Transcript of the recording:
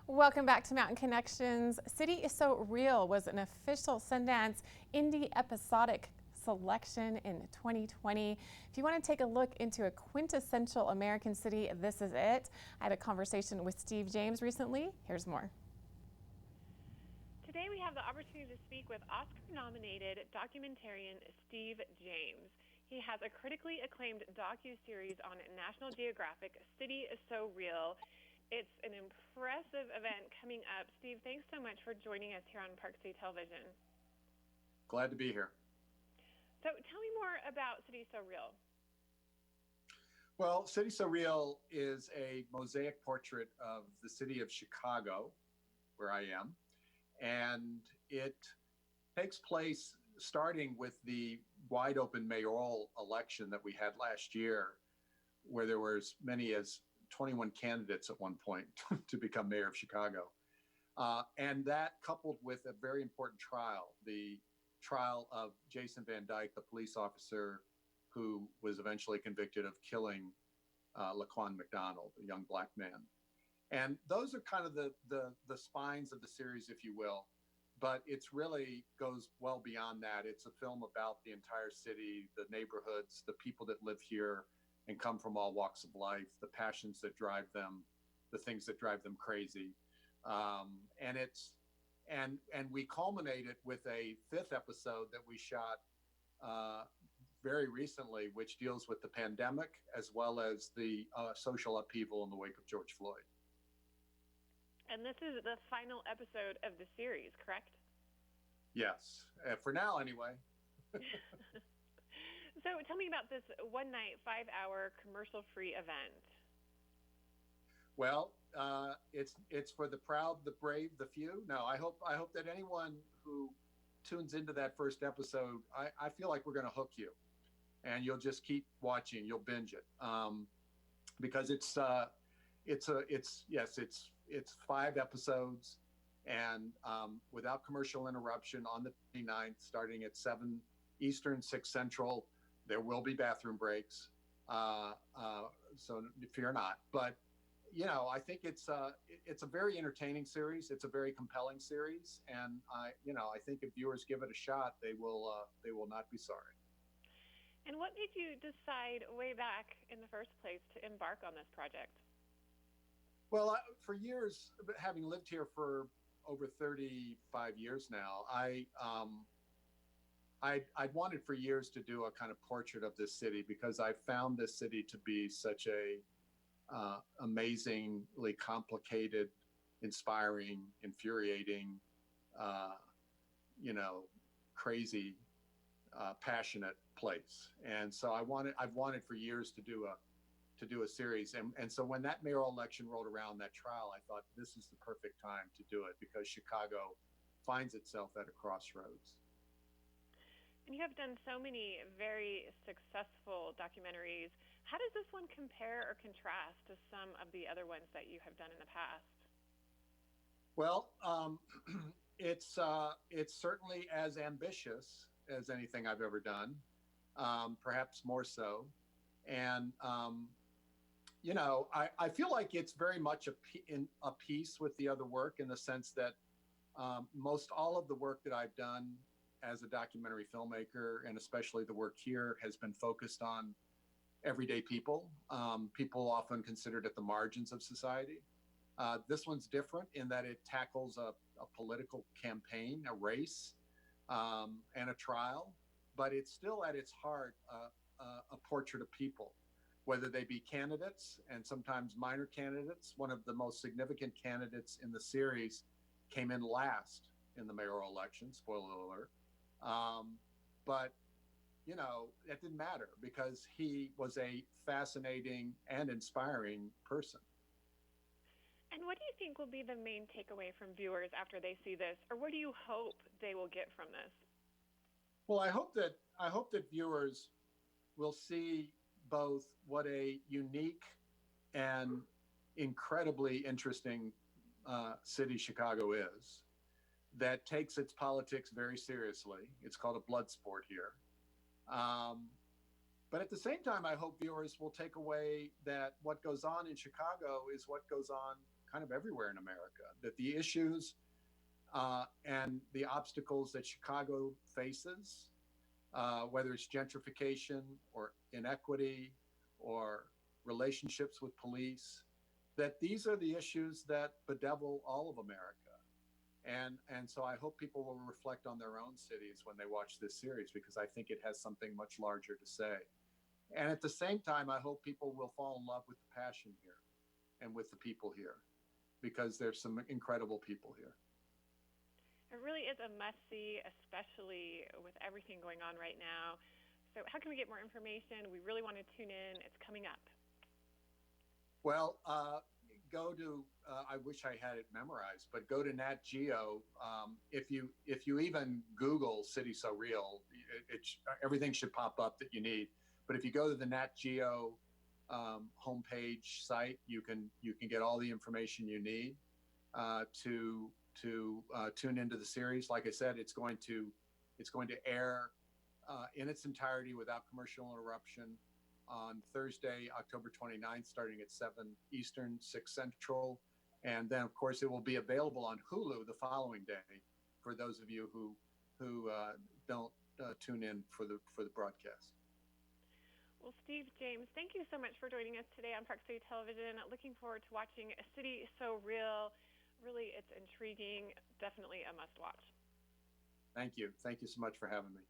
Welcome back to Mountain Connections. City is So Real was an official Sundance Indie Episodic selection in 2020. If you want to take a look into a quintessential American city, this is it. I had a conversation with Steve James recently. Here's more. Today we have the opportunity to speak with Oscar-nominated documentarian Steve James. He has a critically acclaimed docu-series on National Geographic, City is So Real. It's an impressive event coming up. Steve, thanks so much for joining us here on Park City Television. Glad to be here. So tell me more about City So Real. Well, City So Real is a mosaic portrait of the city of Chicago, where I am. And it takes place starting with the wide open mayoral election that we had last year, where there were as many as 21 candidates at one point to become mayor of Chicago. And that coupled with a very important trial, the trial of Jason Van Dyke, the police officer who was eventually convicted of killing Laquan McDonald, a young black man. And those are kind of the spines of the series, if you will. But it's really goes well beyond that. It's a film about the entire city, the neighborhoods, the people that live here and come from all walks of life, the passions that drive them, the things that drive them crazy. And we culminate it with a fifth episode that we shot very recently, which deals with the pandemic as well as the social upheaval in the wake of George Floyd. And this is the final episode of the series, correct? Yes, for now anyway. So tell me about this one night, 5-hour commercial-free event. Well, it's for the proud, the brave, the few. No, I hope that anyone who tunes into that first episode, I feel like we're going to hook you, and you'll just keep watching. You'll binge it because it's 5 episodes, and without commercial interruption on the 29th, starting at 7 Eastern, 6 Central. There will be bathroom breaks, so fear not. But I think it's a very entertaining series. It's a very compelling series, and I think if viewers give it a shot, they will not be sorry. And what made you decide way back in the first place to embark on this project? Well, for years, having lived here for over 35 years now, I'd wanted for years to do a kind of portrait of this city because I found this city to be such a amazingly complicated, inspiring, infuriating, crazy, passionate place. And so I've wanted for years to do a series. And so when that mayoral election rolled around, that trial, I thought this is the perfect time to do it because Chicago finds itself at a crossroads. And you have done so many very successful documentaries. How does this one compare or contrast to some of the other ones that you have done in the past? Well, it's certainly as ambitious as anything I've ever done, perhaps more so. And I feel like it's very much a piece with the other work in the sense that most all of the work that I've done as a documentary filmmaker, and especially the work here, has been focused on everyday people, people often considered at the margins of society. This one's different in that it tackles a political campaign, a race, and a trial, but it's still at its heart a portrait of people, whether they be candidates and sometimes minor candidates. One of the most significant candidates in the series came in last in the mayoral election, spoiler alert. But that didn't matter because he was a fascinating and inspiring person. And what do you think will be the main takeaway from viewers after they see this, or what do you hope they will get from this? Well, I hope that viewers will see both what a unique and incredibly interesting city Chicago is, that takes its politics very seriously. It's called a blood sport here. But at the same time, I hope viewers will take away that what goes on in Chicago is what goes on kind of everywhere in America, that the issues and the obstacles that Chicago faces, whether it's gentrification or inequity or relationships with police, that these are the issues that bedevil all of America. And so I hope people will reflect on their own cities when they watch this series, because I think it has something much larger to say. And at the same time, I hope people will fall in love with the passion here and with the people here, because there's some incredible people here. It really is a must-see, especially with everything going on right now. So how can we get more information? We really want to tune in. It's coming up. Well, go to, I wish I had it memorized, but go to Nat Geo. If you even Google City So Real, everything should pop up that you need. But if you go to the Nat Geo homepage site, you can get all the information you need to tune into the series. Like I said, it's going to air in its entirety without commercial interruption on Thursday, October 29th, starting at 7 Eastern, 6 Central. And then, of course, it will be available on Hulu the following day for those of you who don't tune in for the broadcast. Well, Steve James, thank you so much for joining us today on Park City Television. Looking forward to watching A City So Real. Really, it's intriguing. Definitely a must watch. Thank you. Thank you so much for having me.